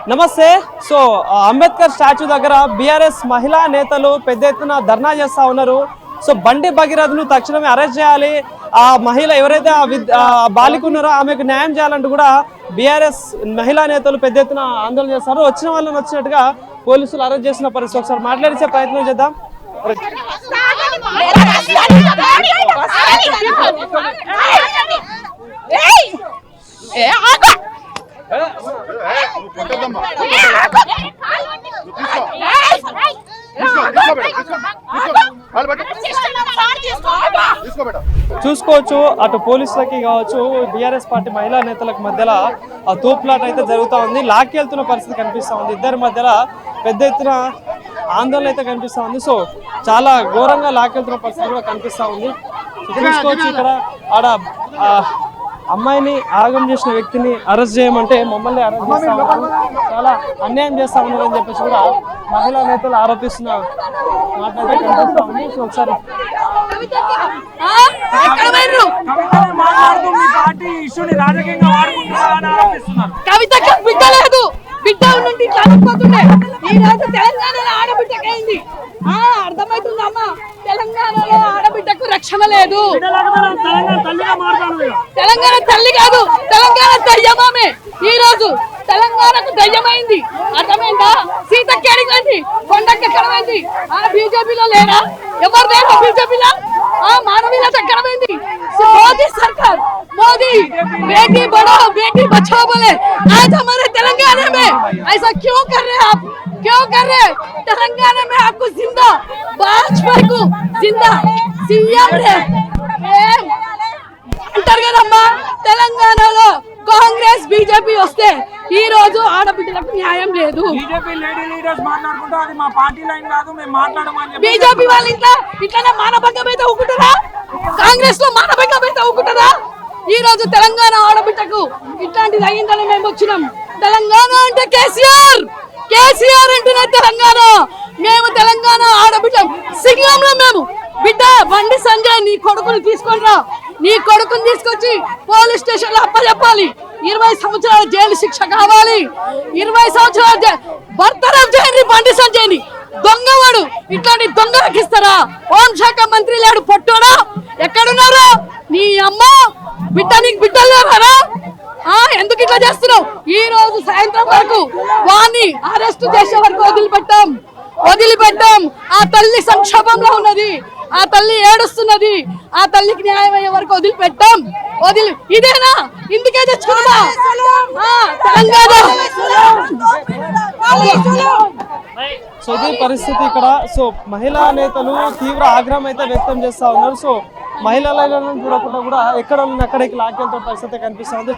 నమస్తే. So Ambedkar statue దగ్గర BRS మహిళా నేతలు పెద్ద ఎత్తున ధర్నా చేస్తా ఉన్నారు. సో బండి భగీరథను తక్షణమే అరెస్ట్ చేయాలి, ఆ మహిళ ఎవరైతే బాలిక ఉన్నారో ఆమెకు న్యాయం చేయాలంటూ కూడా బీఆర్ఎస్ మహిళా నేతలు పెద్ద ఎత్తున ఆందోళన చేస్తారు. వచ్చిన వాళ్ళని వచ్చినట్టుగా పోలీసులు అరెస్ట్ చేసిన పరిస్థితి. ఒకసారి మాట్లాడించే ప్రయత్నం చేద్దాం. చూసుకోవచ్చు, అటు పోలీసులకి కావచ్చు బీఆర్ఎస్ పార్టీ మహిళా నేతలకు మధ్యలో ఆ తోపులాట అయితే జరుగుతూ ఉంది. లాక్కెళ్తున్న పరిస్థితి కనిపిస్తూ ఉంది. ఇద్దరి మధ్యలో పెద్ద ఎత్తున ఆందోళన అయితే కనిపిస్తూ ఉంది. సో చాలా ఘోరంగా లాక్కెళ్తున్న పరిస్థితి కూడా కనిపిస్తూ ఉంది. చూసుకోవచ్చు, ఇక్కడ ఆడ అమ్మాయిని ఆగం చేసిన వ్యక్తిని అరెస్ట్ చేయమంటే మమ్మల్ని అరెస్ట్ చేస్తా ఉన్నారు, చాలా అన్యాయం చేస్తా ఉన్నారు అని చెప్పేసి కూడా మహిళా నేతలు ఆరోపిస్తున్న మాట్లాడితే కనిపిస్తా ఉంది. సో ఒకసారి కవితకు బిడ్డ లేదు, బిడ్డ ఉండి చనిపోతుండే. ఈ రోజు తెలంగాణలో ఆడబిడ్డకైంది. అర్థమవుతుంది అమ్మా, తెలంగాణలో ఆడబిడ్డకు రక్షణ లేదు. తెలంగాణ తల్లి కాదు, తెలంగాణ దయ్యమామే. ఈ రోజు తెలంగాణకు దయ్యమైంది. అర్థమైందా? సీతకి అడిగింది, కొండకి ఎక్కడమైంది. బీజేపీలో లేరా? ఎవరు లేరు బీజేపీలో? మానవీయత ఎక్కడమైంది? मोदी सरकार, मोदी बेटी बढ़ाओ बेटी बचाओ बोले, आज हमारे तेलंगाना में ऐसा क्यों कर रहे हैं आप? क्यों कर रहे हैं? तेलंगाना में आपको जिंदा भाजपा को जिंदा सीएम रे అంటారు కదమ్మా. తెలంగాణలో కాంగ్రెస్ బీజేపీ వస్తే ఈ రోజు ఆడబిడ్డలకు న్యాయం లేదు. బీజేపీ వాళ్ళ ఇంట్లో ఇట్లానే మానభంగం అయితే ఊకుంటారా? కాంగ్రెస్ లో మానభంగం అయితే ఊకుంటారా? ఈ రోజు తెలంగాణ ఆడబిడ్డకు ఇట్లాంటిది అయ్యిందని మేము వచ్చినాం. తెలంగాణ అంటే కేసీఆర్, కేసీఆర్ అంటేనే తెలంగాణ. మేము తెలంగాణ ఆడబిడ్డం సింగంలో మేము బిడ్డ బండి సంజయ్ నీ కొడుకుని తీసుకొని రా, నీ కొడుకుని తీసుకొచ్చి పోలీస్ స్టేషన్ లో అప్పచెప్పాలి. 20 సంవత్సరాల జైలు శిక్ష కావాలి. 20 సంవత్సరాల బర్తరఫ్ చేయండి బండి సంజయ్ని. దొంగవాడు ఇట్లాంటి దొంగలకు ఇస్తారా? హోంశాఖ మంత్రి లేడు పొట్టోడా, ఎక్కడున్నారా? నీ అమ్మ బిడ్డ నీకు బిడ్డలు లేరా? ఎందుకు ఇట్లా చేస్తున్నావు? ఈ రోజు సాయంత్రం వరకు వాణ్ణి అరెస్ట్ చేసే వరకు వదిలిపెట్టాం. ఆ తల్లి సంక్షోభంలో ఉన్నది, ఆ తల్లి ఏడుస్తున్నది. ఆ తల్లికి న్యాయం అయ్యే వరకు వదిలిపెట్టాం. ఇదేనా? ఇందుకే తెచ్చుకున్నా తెలంగాణ. సో ఇది పరిస్థితి ఇక్కడ. సో మహిళా నేతలు తీవ్ర ఆగ్రహం అయితే వ్యక్తం చేస్తా ఉన్నారు. సో మహిళలను చూడకుండా కూడా ఎక్కడ అక్కడికి లాక్కెళ్తున్న పరిస్థితి కనిపిస్తుంది.